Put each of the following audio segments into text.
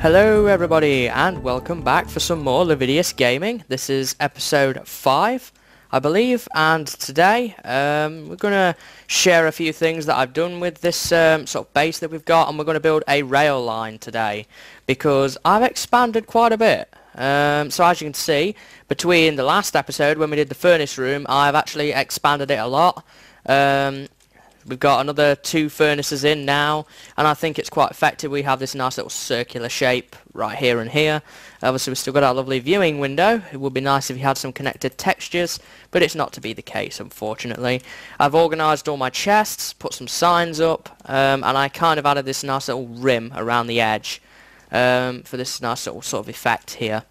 Hello everybody and welcome back for some more Lividius Gaming. This is episode 5 I believe, and today we're going to share a few things that I've done with this sort of base that we've got, and we're going to build a rail line today because I've expanded quite a bit. So as you can see, between the last episode when we did the furnace room, I've actually expanded it a lot. We've got another 2 furnaces in now, and I think it's quite effective. We have this nice little circular shape right here and here. Obviously we've still got our lovely viewing window. It would be nice if you had some connected textures, but it's not to be the case, unfortunately. I've organised all my chests, put some signs up, and I kind of added this nice little rim around the edge for this nice little sort of effect here.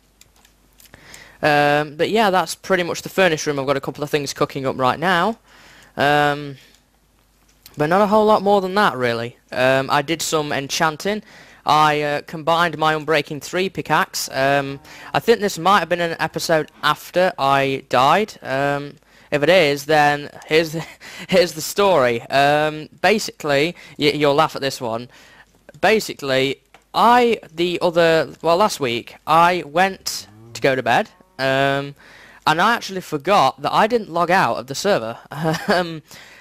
But yeah, that's pretty much the furnace room. I've got a couple of things cooking up right now. But not a whole lot more than that, really. I did some enchanting. I combined my Unbreaking 3 pickaxe. I think this might have been an episode after I died. If it is, then here's the story. Basically, you'll laugh at this one. Basically, last week, I went to go to bed, and I actually forgot that I didn't log out of the server.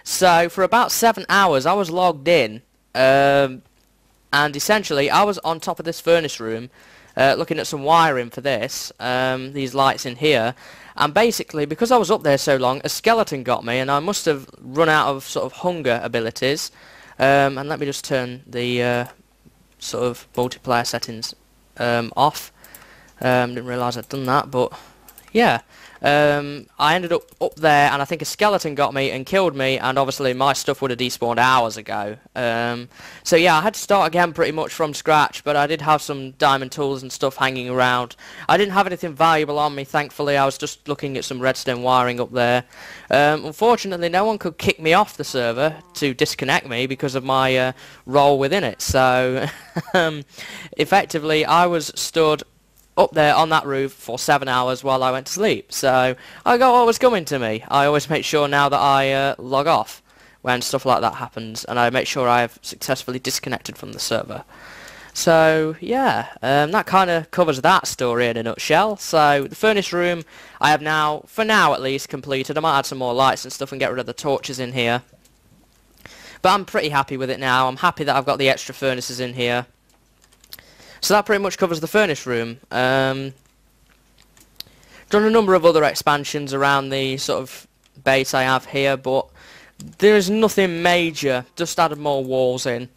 So for about 7 hours I was logged in, and essentially I was on top of this furnace room looking at some wiring for this, these lights in here, and basically because I was up there so long, a skeleton got me and I must have run out of sort of hunger abilities. And let me just turn the sort of multiplayer settings off. Didn't realise I'd done that, but yeah. I ended up there, and I think a skeleton got me and killed me, and obviously my stuff would have despawned hours ago. So yeah, I had to start again pretty much from scratch, but I did have some diamond tools and stuff hanging around. I didn't have anything valuable on me, thankfully. I was just looking at some redstone wiring up there. Unfortunately, no one could kick me off the server to disconnect me because of my role within it. So effectively, I was stood up there on that roof for 7 hours while I went to sleep. So I got what was coming to me. I always make sure now that I log off when stuff like that happens, and I make sure I have successfully disconnected from the server. So yeah, that kind of covers that story in a nutshell. So the furnace room I have now, for now at least, completed. I might add some more lights and stuff and get rid of the torches in here, but I'm pretty happy with it now. I'm happy that I've got the extra furnaces in here. So that pretty much covers the furnace room. Done a number of other expansions around the sort of base I have here, but there's nothing major. Just added more walls in.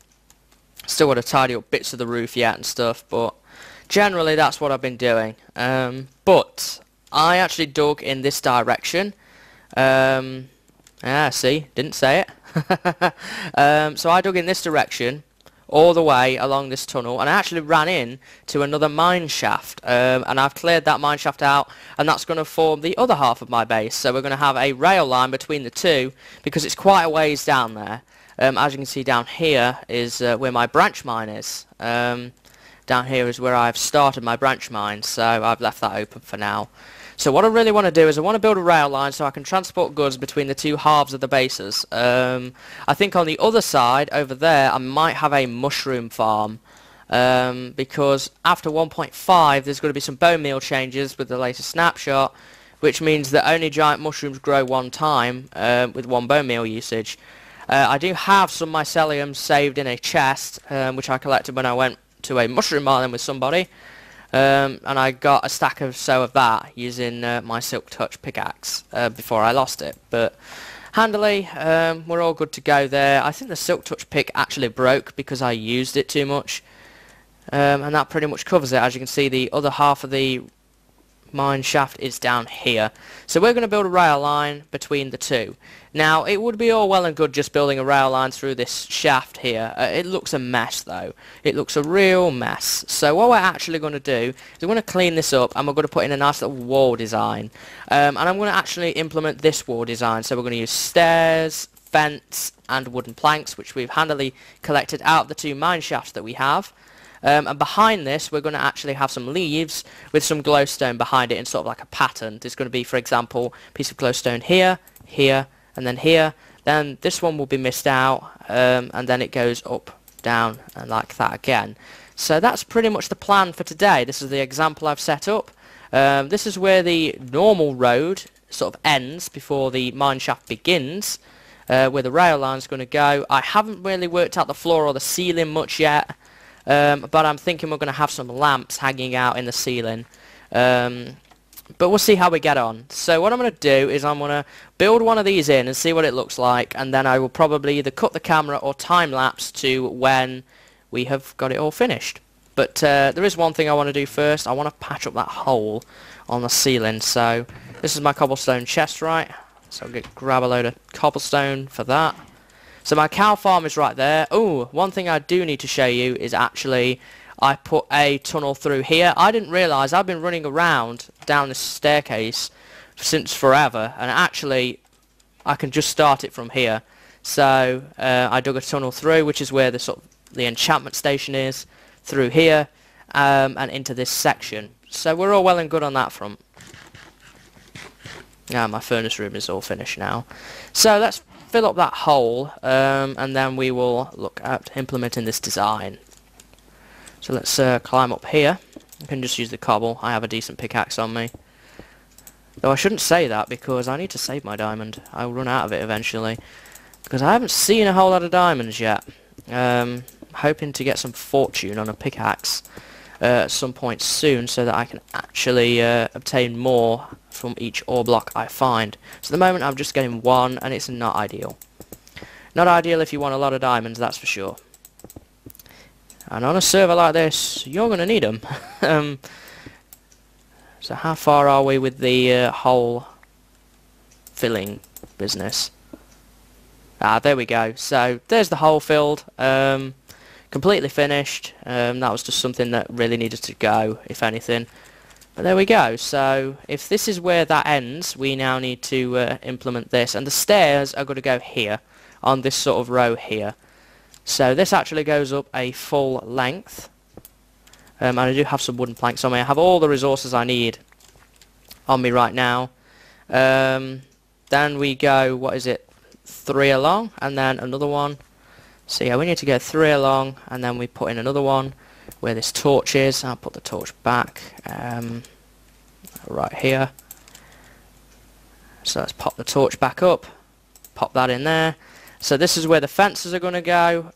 Still got to tidy up bits of the roof yet and stuff, but generally that's what I've been doing. But I actually dug in this direction. See, didn't say it. So I dug in this direction all the way along this tunnel, and I actually ran in to another mine shaft, and I've cleared that mine shaft out, and that's going to form the other half of my base. So we're going to have a rail line between the two because it's quite a ways down there. As you can see, down here is where my branch mine is. Down here is where I've started my branch mine, so I've left that open for now. So what I really want to do is I want to build a rail line so I can transport goods between the two halves of the bases. I think on the other side, over there, I might have a mushroom farm. Because after 1.5, there's going to be some bone meal changes with the latest snapshot, which means that only giant mushrooms grow one time with 1 bone meal usage. I do have some mycelium saved in a chest, which I collected when I went to a mushroom island with somebody. And I got a stack of that using my Silk Touch pickaxe before I lost it. But handily, we're all good to go there. I think the Silk Touch pick actually broke because I used it too much. And that pretty much covers it. As you can see, the other half of the mine shaft is down here. So we're going to build a rail line between the two. Now, it would be all well and good just building a rail line through this shaft here. It looks a mess, though. It looks a real mess. So what we're actually going to do is we're going to clean this up, and we're going to put in a nice little wall design. And I'm going to actually implement this wall design. So we're going to use stairs, fence, and wooden planks, which we've handily collected out of the 2 mine shafts that we have. And behind this, we're going to actually have some leaves with some glowstone behind it in sort of like a pattern. There's going to be, for example, a piece of glowstone here, here, and then here. Then this one will be missed out, and then it goes up, down, and like that again. So that's pretty much the plan for today. This is the example I've set up. This is where the normal road sort of ends before the mine shaft begins, where the rail line's going to go. I haven't really worked out the floor or the ceiling much yet, but I'm thinking we're going to have some lamps hanging out in the ceiling. But we'll see how we get on. So what I'm going to do is I'm going to build one of these in and see what it looks like, and then I will probably either cut the camera or time-lapse to when we have got it all finished. But there is one thing I want to do first. I want to patch up that hole on the ceiling. So this is my cobblestone chest, right? So I'll grab a load of cobblestone for that. So my cow farm is right there. Oh, one thing I do need to show you is actually I put a tunnel through here. I didn't realise I've been running around down this staircase since forever, and actually I can just start it from here. So I dug a tunnel through, which is where the enchantment station is, through here and into this section. So we're all well and good on that front. Now my furnace room is all finished now. So let's fill up that hole, and then we will look at implementing this design. So let's climb up here. I can just use the cobble. I have a decent pickaxe on me. Though I shouldn't say that because I need to save my diamond. I'll run out of it eventually. Because I haven't seen a whole lot of diamonds yet. Hoping to get some fortune on a pickaxe at some point soon so that I can actually obtain more from each ore block I find. So at the moment I'm just getting one, and it's not ideal. Not ideal if you want a lot of diamonds, that's for sure. And on a server like this, you're going to need them. So how far are we with the hole filling business? Ah, there we go. So there's the hole filled. Completely finished. That was just something that really needed to go, if anything. But there we go. So if this is where that ends, we now need to implement this. And the stairs are going to go here, on this sort of row here. So this actually goes up a full length. And I do have some wooden planks on me. I have all the resources I need on me right now. Then we go, what is it, 3 along, and then another one. So yeah, we need to go 3 along, and then we put in another one where this torch is. I'll put the torch back right here. So let's pop the torch back up, pop that in there. So this is where the fences are going to go.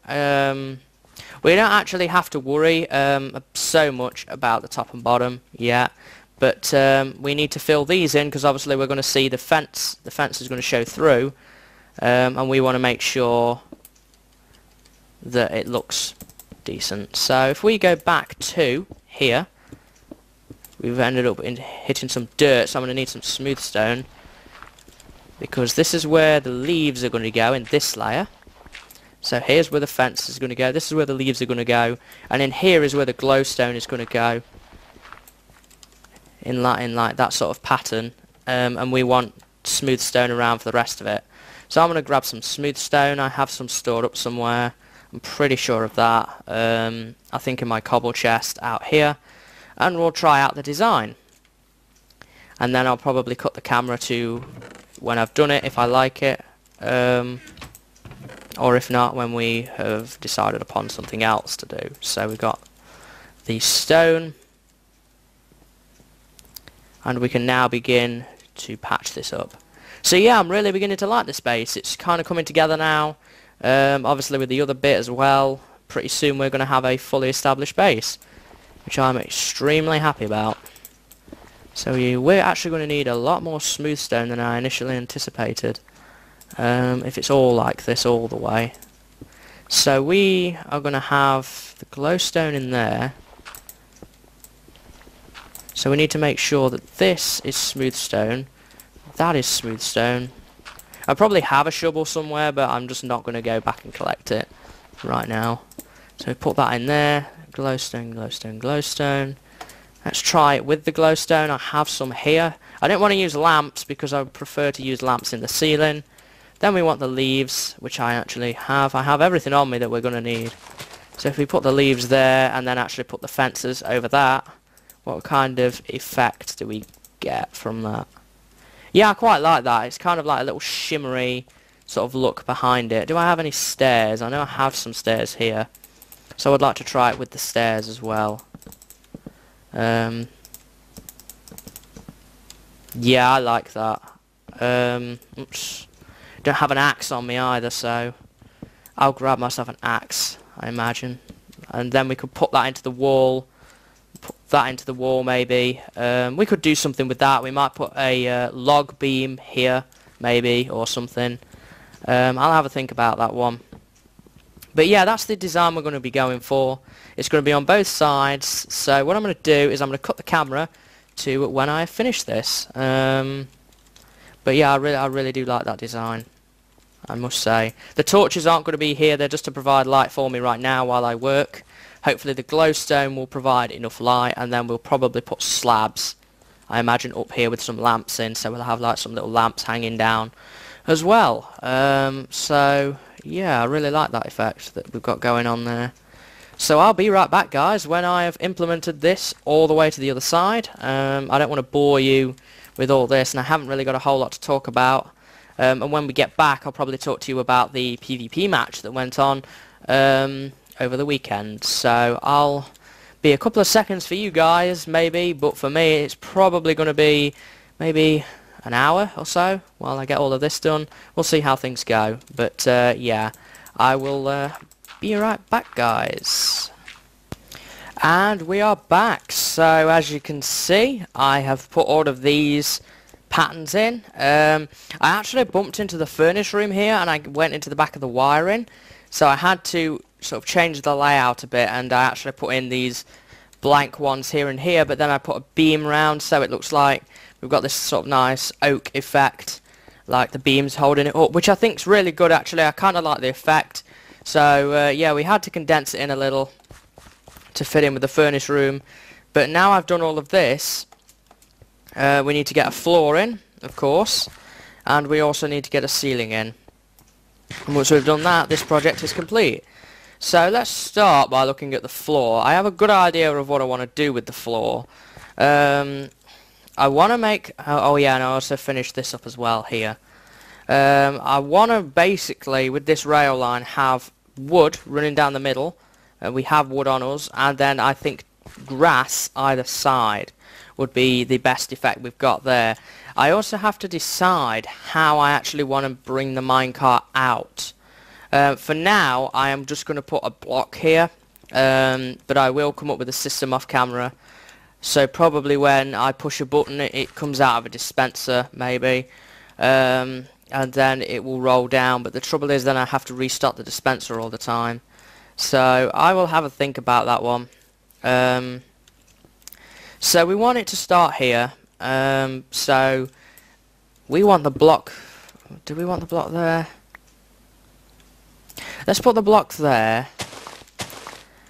We don't actually have to worry so much about the top and bottom yet, but we need to fill these in because obviously we're going to see the fence. The fence is going to show through, and we want to make sure that it looks decent. So if we go back to here, we've ended up hitting some dirt, so I'm going to need some smooth stone, because this is where the leaves are going to go in this layer. So here's where the fence is going to go, this is where the leaves are going to go, and in here is where the glowstone is going to go, in like that sort of pattern, and we want smooth stone around for the rest of it. So I'm going to grab some smooth stone. I have some stored up somewhere, I'm pretty sure of that. I think in my cobble chest out here, and we'll try out the design. And then I'll probably cut the camera to when I've done it, if I like it, or if not, when we have decided upon something else to do. So we've got the stone, and we can now begin to patch this up. So yeah, I'm really beginning to like this base. It's kind of coming together now, obviously with the other bit as well. Pretty soon we're going to have a fully established base, which I'm extremely happy about. So we're actually going to need a lot more smooth stone than I initially anticipated, if it's all like this all the way. So we are going to have the glowstone in there. So we need to make sure that this is smooth stone, that is smooth stone. I probably have a shovel somewhere, but I'm just not going to go back and collect it right now. So put that in there, glowstone, glowstone, glowstone. Let's try it with the glowstone. I have some here. I don't want to use lamps because I would prefer to use lamps in the ceiling. Then we want the leaves, which I actually have. I have everything on me that we're going to need. So if we put the leaves there and then actually put the fences over that, what kind of effect do we get from that? Yeah, I quite like that. It's kind of like a little shimmery sort of look behind it. Do I have any stairs? I know I have some stairs here. So I'd like to try it with the stairs as well. Yeah, I like that. Oops. Don't have an axe on me either, so I'll grab myself an axe, I imagine. And then we could put that into the wall. Put that into the wall, maybe. We could do something with that. We might put a log beam here, maybe, or something. I'll have a think about that one. But yeah, that's the design we're going to be going for. It's going to be on both sides. So what I'm going to do is I'm going to cut the camera to when I finish this. But yeah, I really do like that design, I must say. The torches aren't going to be here. They're just to provide light for me right now while I work. Hopefully the glowstone will provide enough light, and then we'll probably put slabs, I imagine, up here with some lamps in. So we'll have like some little lamps hanging down as well. So yeah, I really like that effect that we've got going on there. So I'll be right back, guys, when I have implemented this all the way to the other side. I don't want to bore you with all this, and I haven't really got a whole lot to talk about. And when we get back, I'll probably talk to you about the PvP match that went on over the weekend. So I'll be a couple of seconds for you guys, maybe, but for me it's probably going to be maybe an hour or so while I get all of this done. We'll see how things go. But yeah, I will be right back, guys. And we are back. So as you can see, I have put all of these patterns in. I actually bumped into the furnace room here, and I went into the back of the wiring, so I had to sort of change the layout a bit, and I actually put in these blank ones here and here, but then I put a beam round, so it looks like we've got this sort of nice oak effect, like the beams holding it up, which I think is really good actually. I kind of like the effect. So yeah, we had to condense it in a little to fit in with the furnace room. But now I've done all of this, we need to get a floor in, of course, and we also need to get a ceiling in. And once we've done that, this project is complete. So let's start by looking at the floor. I have a good idea of what I want to do with the floor. I want to make... oh yeah, and I also finished this up as well here. I want to basically, with this rail line, have wood running down the middle. We have wood on us, and then I think grass either side would be the best effect we've got there. I also have to decide how I actually want to bring the minecart out. For now, I am just going to put a block here, but I will come up with a system off camera. So probably when I push a button, it comes out of a dispenser, maybe, and then it will roll down. But the trouble is then I have to restart the dispenser all the time. So I will have a think about that one. So we want it to start here. So we want the block. Do we want the block there? Let's put the block there.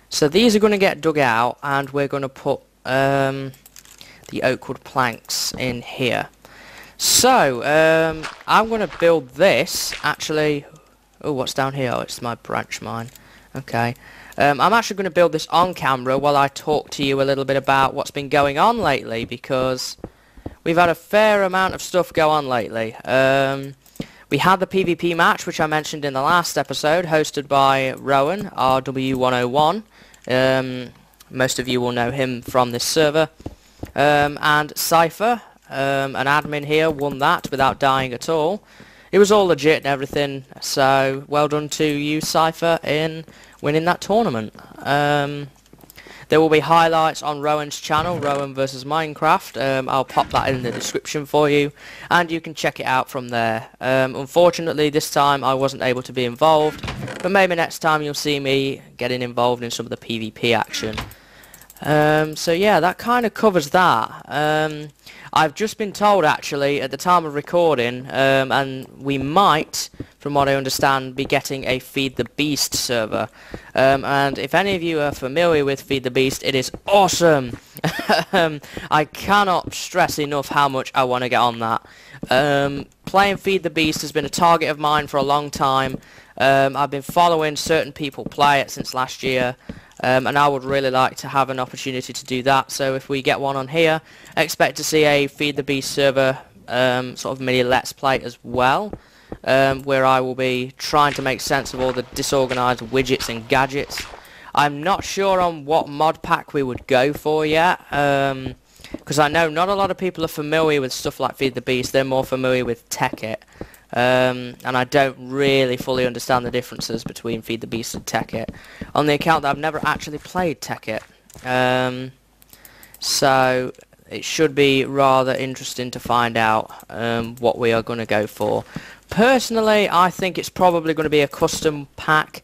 So these are going to get dug out, and we're going to put the oak wood planks in here. So I'm going to build this actually. Oh, what's down here? Oh, it's my branch mine. Okay. I'm actually going to build this on camera while I talk to you a little bit about what's been going on lately, because we've had a fair amount of stuff go on lately. We had the PvP match, which I mentioned in the last episode, hosted by Rowan, RW101. Most of you will know him from this server. And Cypher, an admin here, won that without dying at all. It was all legit and everything, so well done to you, Cypher, in winning that tournament. There will be highlights on Rowan's channel, Rowan vs Minecraft. I'll pop that in the description for you, and you can check it out from there. Unfortunately, this time I wasn't able to be involved, but maybe next time you'll see me getting involved in some of the PvP action. So yeah, that kind of covers that. I've just been told actually at the time of recording, and we might, from what I understand, be getting a Feed the Beast server. And if any of you are familiar with Feed the Beast, it is awesome. I cannot stress enough how much I want to get on that. Playing Feed the Beast has been a target of mine for a long time. I've been following certain people play it since last year. And I would really like to have an opportunity to do that. So if we get one on here, expect to see a Feed the Beast server sort of mini let's play as well, where I will be trying to make sense of all the disorganized widgets and gadgets. I'm not sure on what mod pack we would go for yet, because I know not a lot of people are familiar with stuff like Feed the Beast. They're more familiar with Tekkit, and I don't really fully understand the differences between Feed the Beast and Tekkit, on the account that I've never actually played Tekkit. So it should be rather interesting to find out what we are going to go for. Personally, I think it's probably going to be a custom pack,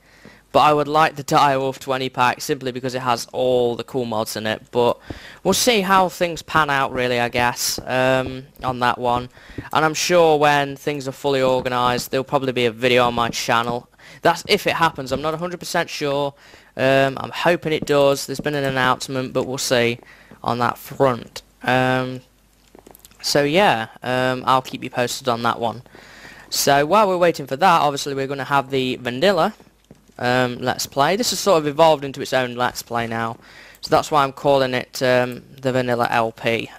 but I would like the Direwolf 20 pack simply because it has all the cool mods in it. But we'll see how things pan out, really, I guess, on that one. And I'm sure when things are fully organised, there'll probably be a video on my channel. That's if it happens. I'm not 100% sure. I'm hoping it does. There's been an announcement, but we'll see on that front. So yeah, I'll keep you posted on that one. So while we're waiting for that, obviously we're going to have the vanilla Let's Play. This has sort of evolved into its own Let's Play now, so that's why I'm calling it the Vanilla LP.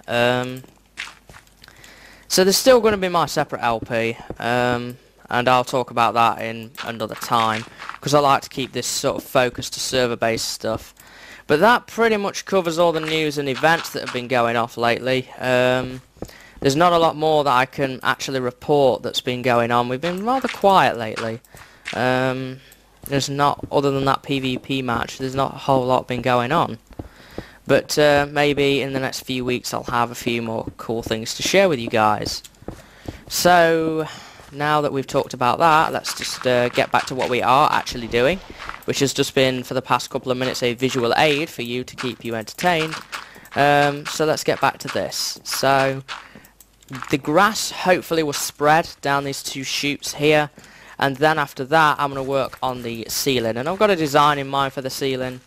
So there's still going to be my separate LP, and I'll talk about that in another time, because I like to keep this sort of focused to server-based stuff. But that pretty much covers all the news and events that have been going off lately. There's not a lot more that I can actually report that's been going on. We've been rather quiet lately. There's not, other than that PvP match, there's not a whole lot been going on. But maybe in the next few weeks I'll have a few more cool things to share with you guys. So now that we've talked about that, let's just get back to what we are actually doing, which has just been for the past couple of minutes a visual aid for you to keep you entertained. So let's get back to this. So the grass hopefully will spread down these two chutes here, and then after that I'm going to work on the ceiling, and I've got a design in mind for the ceiling.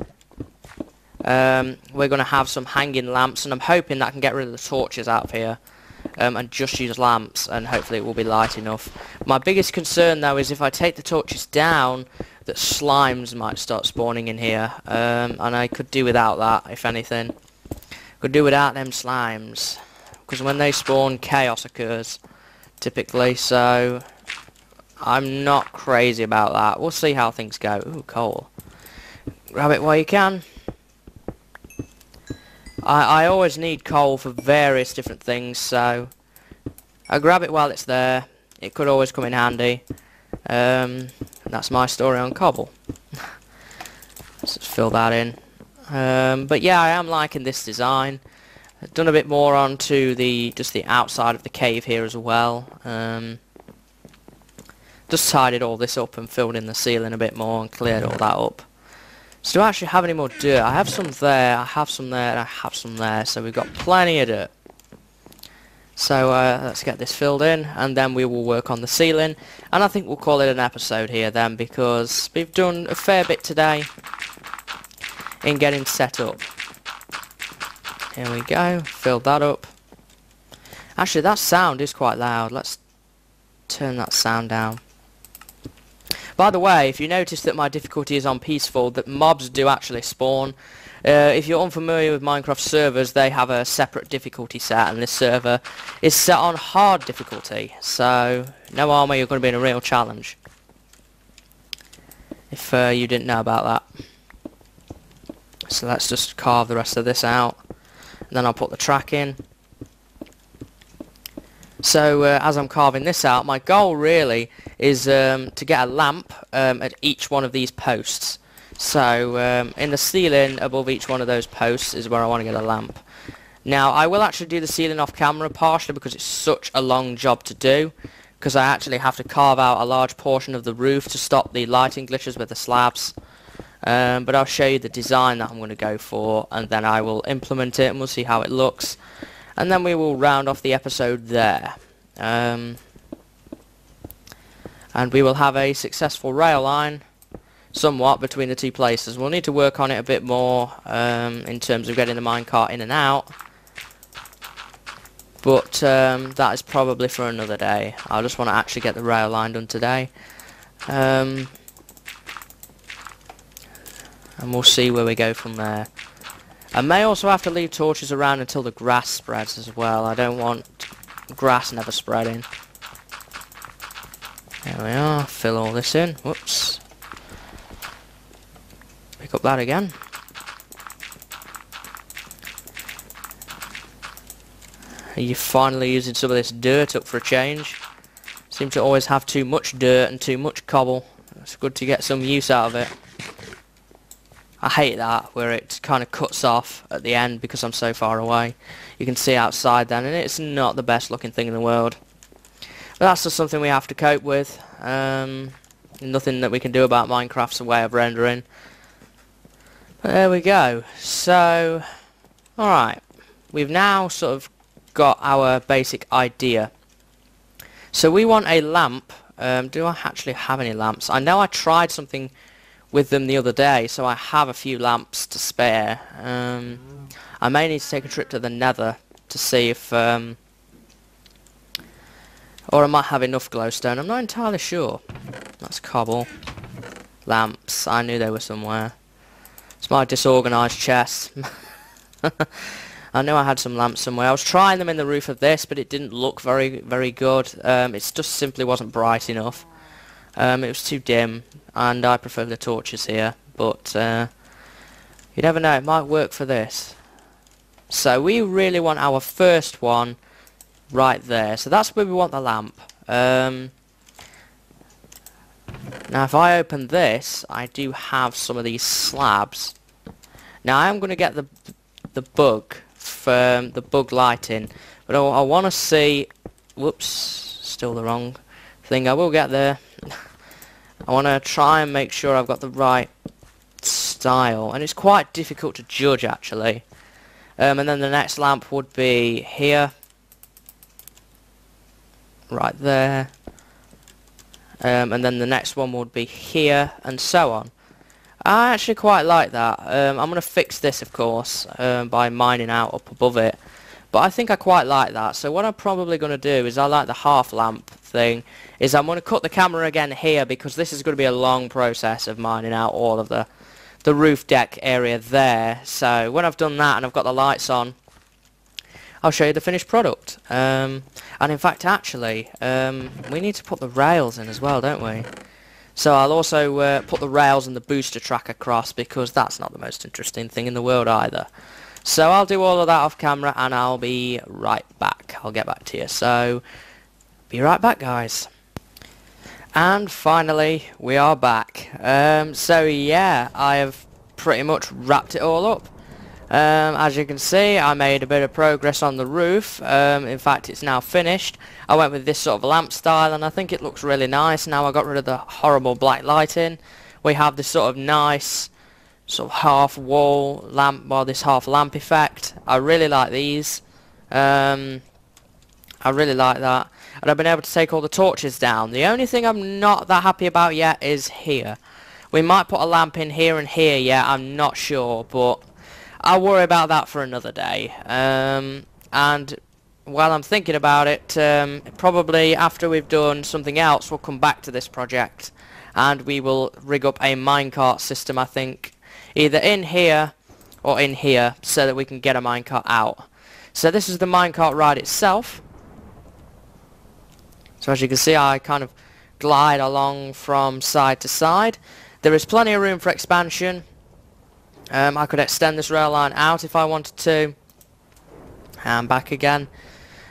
We're going to have some hanging lamps, and I'm hoping that I can get rid of the torches out of here and just use lamps, and hopefully it will be light enough. My biggest concern though is if I take the torches down, that slimes might start spawning in here, and I could do without that, if anything. Could do without them slimes, because when they spawn chaos occurs typically, so I'm not crazy about that. We'll see how things go. Ooh, coal. Grab it while you can. I always need coal for various different things, so I grab it while it's there. It could always come in handy. That's my story on cobble. Let's just fill that in. But yeah, I am liking this design. I've done a bit more onto just the outside of the cave here as well. Just tidied all this up and filled in the ceiling a bit more and cleared all that up. So do I actually have any more dirt? I have some there, I have some there, and I have some there, so we've got plenty of dirt. So let's get this filled in, and then we will work on the ceiling, and I think we'll call it an episode here then, because we've done a fair bit today in getting set up. Here we go, filled that up. Actually, that sound is quite loud. Let's turn that sound down. By the way, if you notice that my difficulty is on peaceful, that mobs do actually spawn. If you're unfamiliar with Minecraft servers, they have a separate difficulty set, and this server is set on hard difficulty. So, no armor, you're going to be in a real challenge. If you didn't know about that. So let's just carve the rest of this out. And then I'll put the track in. So as I'm carving this out, my goal really is to get a lamp at each one of these posts. So in the ceiling above each one of those posts is where I want to get a lamp. Now I will actually do the ceiling off camera, partially because it's such a long job to do, because I actually have to carve out a large portion of the roof to stop the lighting glitches with the slabs. But I'll show you the design that I'm going to go for, and then I will implement it and we'll see how it looks. And then we will round off the episode there. And we will have a successful rail line somewhat between the two places. We'll need to work on it a bit more in terms of getting the minecart in and out. But that is probably for another day. I just want to actually get the rail line done today. And we'll see where we go from there. I may also have to leave torches around until the grass spreads as well. I don't want grass never spreading. There we are. Fill all this in. Whoops. Pick up that again. You're finally using some of this dirt up for a change. Seem to always have too much dirt and too much cobble. It's good to get some use out of it. I hate that, where it kind of cuts off at the end because I'm so far away. You can see outside then, and it's not the best looking thing in the world. But that's just something we have to cope with. Nothing that we can do about Minecraft's way of rendering. But there we go. So, alright. We've now sort of got our basic idea. So we want a lamp. Do I actually have any lamps? I know I tried something with them the other day, so I have a few lamps to spare. I may need to take a trip to the Nether to see if or I might have enough glowstone. I'm not entirely sure. That's cobble. Lamps. I knew they were somewhere. It's my disorganised chest. I knew I had some lamps somewhere. I was trying them in the roof of this, but it didn't look very good. It just simply wasn't bright enough. It was too dim, and I prefer the torches here. But you never know, it might work for this. So we really want our first one right there. So that's where we want the lamp. Now if I open this, I do have some of these slabs. Now I am going to get the bug for the bug lighting, but I want to see. Whoops, still the wrong thing. I will get there. I want to try and make sure I've got the right style, and it's quite difficult to judge actually. And then the next lamp would be here, right there, and then the next one would be here, and so on. I actually quite like that. I'm going to fix this, of course, by mining out up above it. But I think I quite like that. So what I'm probably going to do is, I like the half lamp thing, is I'm going to cut the camera again here, because this is going to be a long process of mining out all of the roof deck area there. So when I've done that and I've got the lights on, I'll show you the finished product. And in fact, actually, we need to put the rails in as well, don't we? So I'll also put the rails and the booster track across, because that's not the most interesting thing in the world either. So I'll do all of that off camera, and I'll be right back. I'll get back to you. So, be right back, guys. And finally, we are back. So yeah, I have pretty much wrapped it all up. As you can see, I made a bit of progress on the roof. In fact, it's now finished. I went with this sort of lamp style, and I think it looks really nice. Now I got rid of the horrible black lighting. We have this sort of nice sort of half wall lamp, or this half lamp effect. I really like these. I really like that. And I've been able to take all the torches down. The only thing I'm not that happy about yet is here. We might put a lamp in here and here yet, I'm not sure, but I'll worry about that for another day. And while I'm thinking about it, probably after we've done something else, we'll come back to this project, and we will rig up a minecart system, I think, either in here or in here, so that we can get a minecart out. So this is the minecart ride itself. So as you can see, I kind of glide along from side to side. There is plenty of room for expansion. I could extend this rail line out if I wanted to, and back again.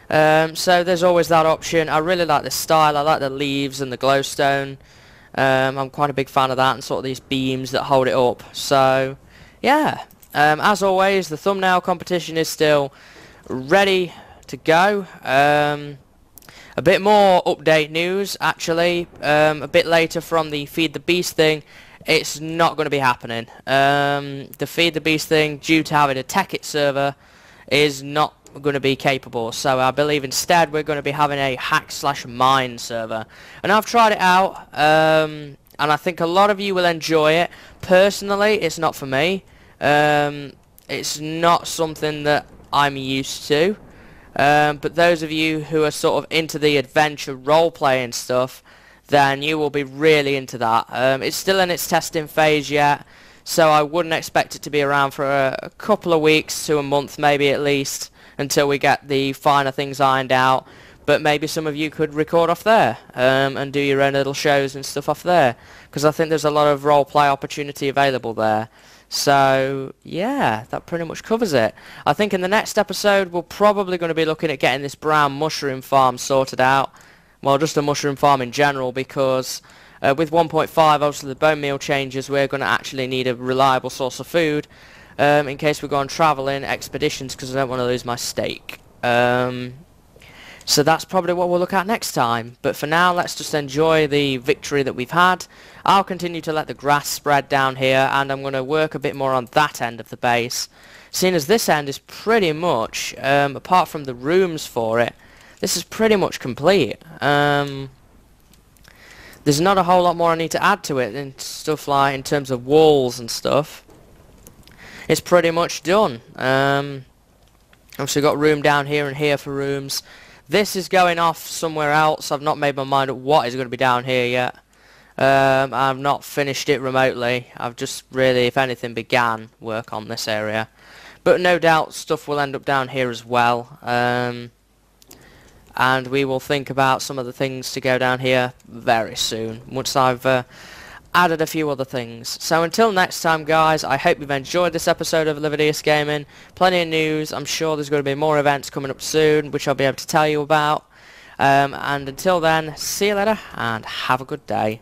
So there's always that option. I really like this style. I like the leaves and the glowstone. I'm quite a big fan of that, and sort of these beams that hold it up. So yeah, as always, the thumbnail competition is still ready to go. A bit more update news actually, a bit later from the Feed the Beast thing. It's not going to be happening. The Feed the Beast thing, due to having a Tekkit server, is not going to be capable. So I believe instead we're going to be having a hack/mine server. And I've tried it out, and I think a lot of you will enjoy it. Personally, it's not for me. It's not something that I'm used to. But those of you who are sort of into the adventure role-playing stuff, then you will be really into that. It's still in its testing phase yet, so I wouldn't expect it to be around for a couple of weeks to a month maybe at least, until we get the finer things ironed out. but maybe some of you could record off there and do your own little shows and stuff off there, because I think there's a lot of roleplay opportunity available there. So yeah, that pretty much covers it. I think in the next episode we're probably going to be looking at getting this brown mushroom farm sorted out. Well, just a mushroom farm in general, because with 1.5, obviously the bone meal changes, we're going to actually need a reliable source of food in case we go on travelling expeditions, because I don't want to lose my steak. So that's probably what we'll look at next time. But for now, let's just enjoy the victory that we've had. I'll continue to let the grass spread down here, and I'm going to work a bit more on that end of the base, seeing as this end is pretty much, apart from the rooms for it, this is pretty much complete. There's not a whole lot more I need to add to it, and stuff like in terms of walls and stuff. It's pretty much done. Obviously got room down here and here for rooms. This is going off somewhere else. I've not made my mind up what is going to be down here yet. I've not finished it remotely. I've just really, if anything, began work on this area. But no doubt stuff will end up down here as well. And we will think about some of the things to go down here very soon, once I've added a few other things. So until next time, guys, I hope you've enjoyed this episode of Lividius Gaming. Plenty of news. I'm sure there's going to be more events coming up soon, which I'll be able to tell you about. And until then, see you later, and have a good day.